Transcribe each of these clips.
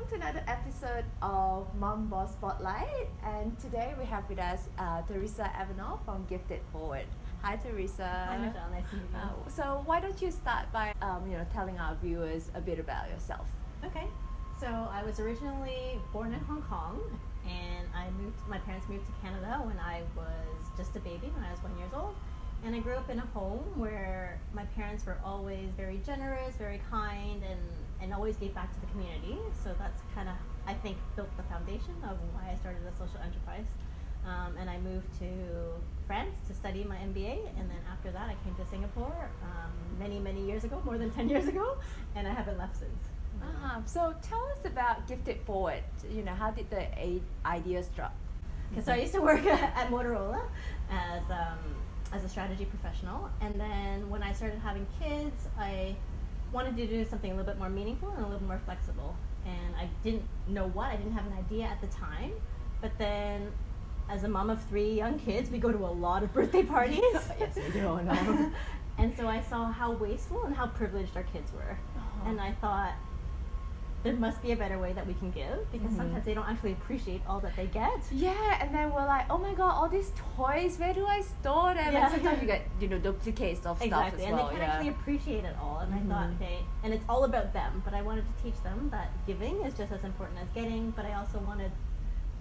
to another episode of Momboss Spotlight, and today we have with us Theresa Evanoff from GiftItForward. Hi, Theresa. Hi, Michelle. Nice to meet you. So why don't you start by telling our viewers a bit about yourself? Okay. So I was originally born in Hong Kong, and my parents moved to Canada when I was just a baby, when I was 1 year old. And I grew up in a home where my parents were always very generous, very kind, and always gave back to the community. So that's kind of, I think, built the foundation of why I started a social enterprise. And I moved to France to study my MBA, and then after that I came to Singapore many, many years ago, more than 10 years ago, and I haven't left since. So tell us about GiftItForward. How did the idea struck? Okay, so I used to work at Motorola as a strategy professional, and then when I started having kids, I wanted to do something a little bit more meaningful and a little more flexible. And I didn't know what, I didn't have an idea at the time, but then as a mom of 3 young kids, we go to a lot of birthday parties. Yes, we do. I know. And so I saw how wasteful and how privileged our kids were. And I thought, there must be a better way that we can give, because sometimes they don't actually appreciate all that they get. Yeah, and then we're like, oh my god, all these toys, where do I store them? Yeah. And sometimes you get, duplicates of stuff as and well. they can't actually appreciate it all. And I thought, okay, and it's all about them, but I wanted to teach them that giving is just as important as getting, but I also wanted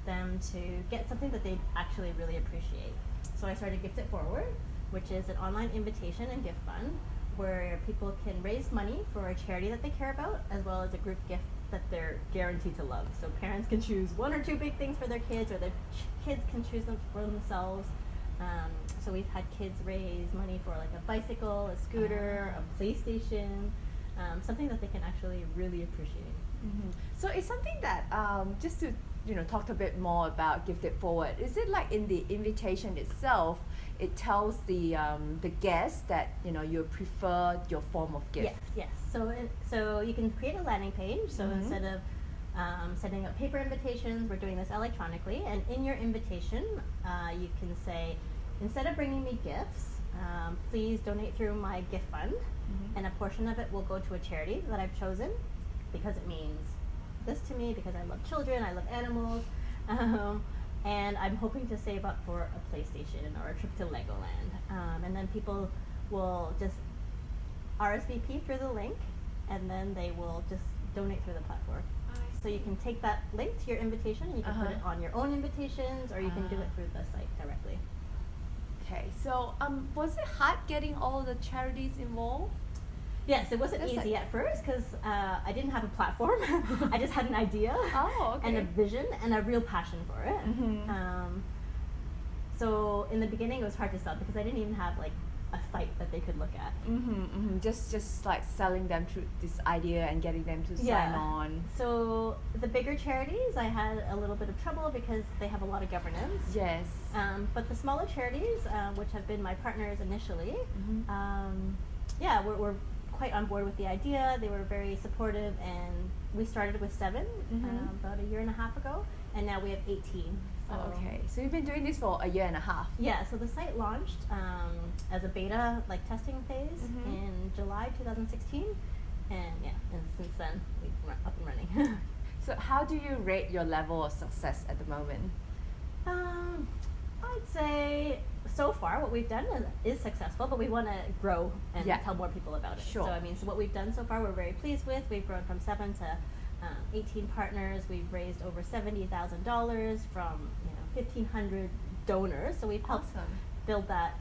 them to get something that they actually really appreciate. So I started GiftItForward, which is an online invitation and gift fund where people can raise money for a charity that they care about, as well as a group gift that they're guaranteed to love. So parents can choose 1 or 2 big things for their kids, or their kids can choose them for themselves. So we've had kids raise money for like a bicycle, a scooter, a PlayStation, something that they can actually really appreciate. So it's something that just to talk a bit more about GiftItForward. Is it like in the invitation itself, it tells the guests that you prefer your form of gift? Yes. So you can create a landing page. So instead of sending out paper invitations, we're doing this electronically. And in your invitation, you can say, instead of bringing me gifts, please donate through my gift fund, and a portion of it will go to a charity that I've chosen because it means this to me, because I love children, I love animals, and I'm hoping to save up for a PlayStation or a trip to Legoland. And then people will just RSVP through the link, and then they will just donate through the platform. So you can take that link to your invitation, and you can put it on your own invitations, or you can do it through the site directly. Okay, so was it hard getting all the charities involved? Yes, it wasn't easy at first because I didn't have a platform. I just had an idea and a vision and a real passion for it. So in the beginning, it was hard to sell because I didn't even have like a site that they could look at. Just like selling them through this idea and getting them to sign on. So the bigger charities, I had a little bit of trouble because they have a lot of governance. Yes. But the smaller charities, which have been my partners initially, we're quite on board with the idea. They were very supportive, and we started with 7 about 1.5 years ago, and now we have 18. So you've been doing this for 1.5 years. Yeah, so the site launched as a beta testing phase in July 2016, and since then we've up and running. So how do you rate your level of success at the moment? I'd say so far what we've done is successful, but we want to grow and tell more people about it. Sure. So what we've done so far we're very pleased with. We've grown from 7 to 18 partners. We've raised over $70,000 from 1,500 donors. So we've helped build that,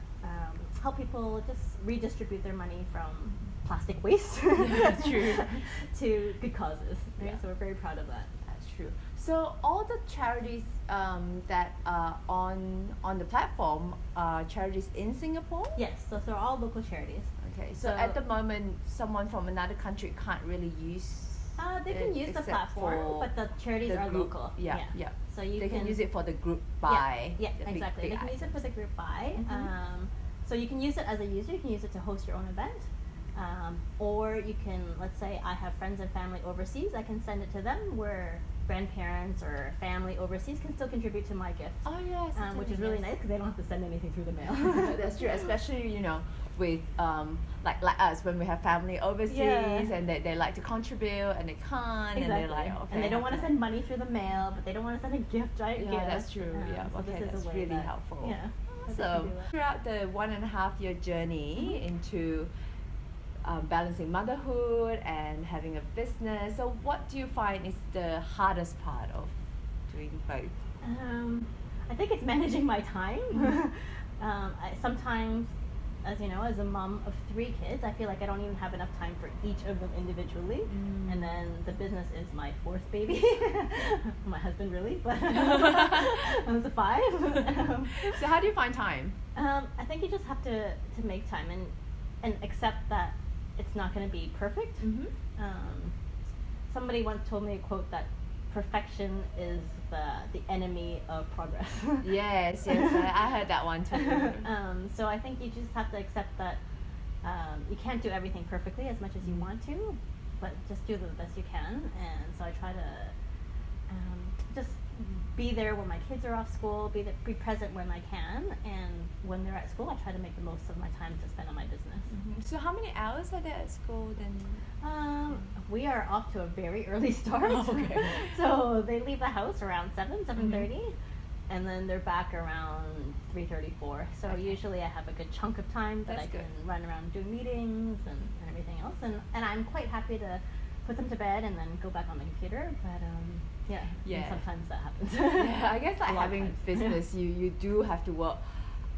help people just redistribute their money from plastic waste to good causes. Right? So we're very proud of that. True. So all the charities that are on the platform are charities in Singapore? Yes, so they're all local charities. Okay, so at the moment, someone from another country can't really use they can use the platform, but the charities are local. Yeah. So they can use it for the group buy. Yeah, exactly. They can use it for the group buy. So you can use it as a user. You can use it to host your own event. Or you can, let's say I have friends and family overseas, I can send it to them, where grandparents or family overseas can still contribute to my gift. Oh yes, Which is really nice because they don't have to send anything through the mail. That's true, especially with like us when we have family overseas and they like to contribute and they can't, Exactly. and they're like, okay, and they don't want to send money through the mail, but they don't want to send a gift, right? Yeah, that's true. So Okay, this is that's a way really that, helpful. Yeah. So throughout the 1.5-year journey into balancing motherhood and having a business, so what do you find is the hardest part of doing both? I think it's managing my time. Sometimes, as you know, as a mom of 3 kids, I feel like I don't even have enough time for each of them individually. And then the business is my 4th baby. My husband, really, but I was a 5. So how do you find time? I think you just have to make time and accept that it's not going to be perfect. Somebody once told me a quote that perfection is the enemy of progress. Yes, I heard that one too. So I think you just have to accept that you can't do everything perfectly as much as you want to, but just do the best you can. And so I try to just be there when my kids are off school, be present when I can, and when they're at school, I try to make the most of my time to spend on my business. So how many hours are they at school then? We are off to a very early start. Okay. So they leave the house around 7:30, and then they're back around 3:34. So usually I have a good chunk of time that I can run around doing meetings and everything else. And I'm quite happy to put them to bed and then go back on the computer. But and sometimes that happens. Yeah, I guess like having business, you do have to work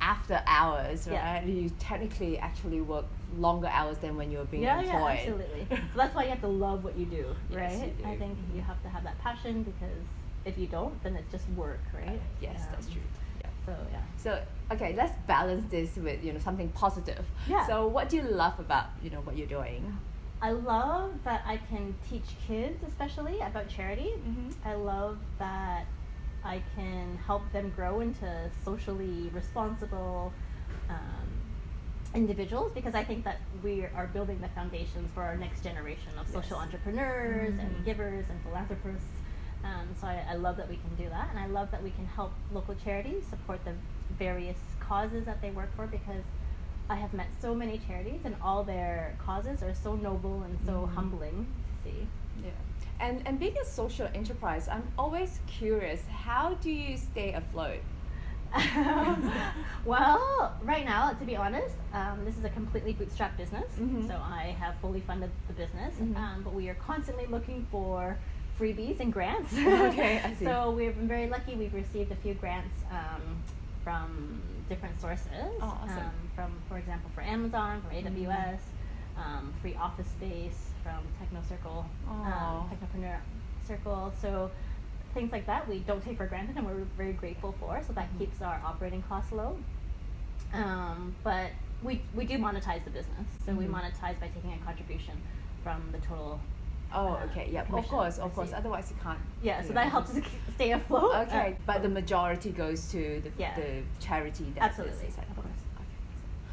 after hours, right? You technically actually work longer hours than when you're being employed. Yeah, absolutely. So that's why you have to love what you do, right? Yes, you do. I think you have to have that passion, because if you don't, then it's just work, right? Yes, that's true. Yeah. So okay, let's balance this with something positive. Yeah. So what do you love about what you're doing? I love that I can teach kids, especially, about charity. I love that I can help them grow into socially responsible individuals, because I think that we are building the foundations for our next generation of social entrepreneurs and givers and philanthropists. So I love that we can do that, and I love that we can help local charities support the various causes that they work for, because I have met so many charities and all their causes are so noble and so humbling to see. Yeah. And being a social enterprise, I'm always curious, how do you stay afloat? Well, right now, to be honest, this is a completely bootstrapped business. So I have fully funded the business, but we are constantly looking for freebies and grants. Okay, I see. So we've been very lucky. We've received a few grants from different sources. Oh, awesome. For example, for Amazon, from AWS, free office space from Techno Circle, Technopreneur Circle. So things like that we don't take for granted, and we're very grateful for. So that keeps our operating costs low. But we do monetize the business. So we monetize by taking a contribution from the total. Okay, yeah, of course. Otherwise, you can't. Yeah, so that helps us stay afloat. Okay, but the majority goes to the charity. Absolutely, of course.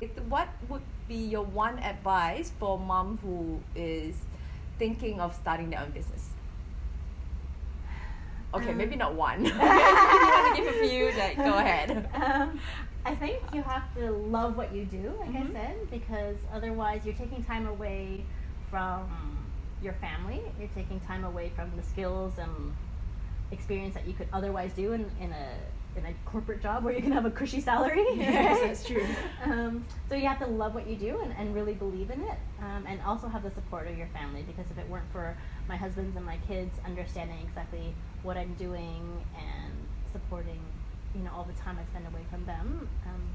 Okay. What would be your one advice for mom who is thinking of starting their own business? Okay, maybe not one. If you want to give a few, go ahead. I think you have to love what you do, like I said, because otherwise you're taking time away from your family. You're taking time away from the skills and experience that you could otherwise do in a corporate job where you can have a cushy salary. Yes, that's true. So you have to love what you do and really believe in it, and also have the support of your family, because if it weren't for my husband and my kids understanding exactly what I'm doing and supporting all the time I spend away from them,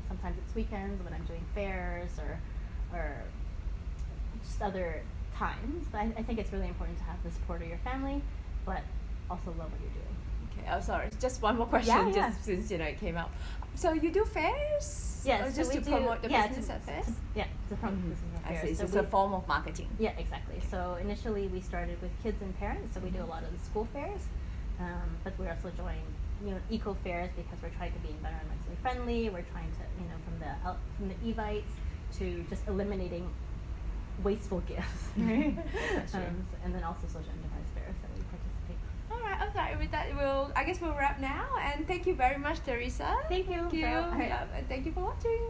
sometimes it's weekends when I'm doing fairs or just other times. But I think it's really important to have the support of your family, but also love what you're doing. Okay, oh sorry, just one more question, since it came out. So you do fairs? Yes, or just to promote the business at fairs? To promote the business at fairs. I see, so it's a form of marketing. Yeah, exactly. So initially we started with kids and parents, so we do a lot of the school fairs, but we're also joining eco fairs, because we're trying to be environmentally friendly. We're trying to from the Evites to just eliminating wasteful gifts. Right. That's true. And then also social enterprise fairs that we participate. Alright, okay. With that, I guess we'll wrap now. And thank you very much, Theresa. Thank you. Thank you. All right. And thank you for watching.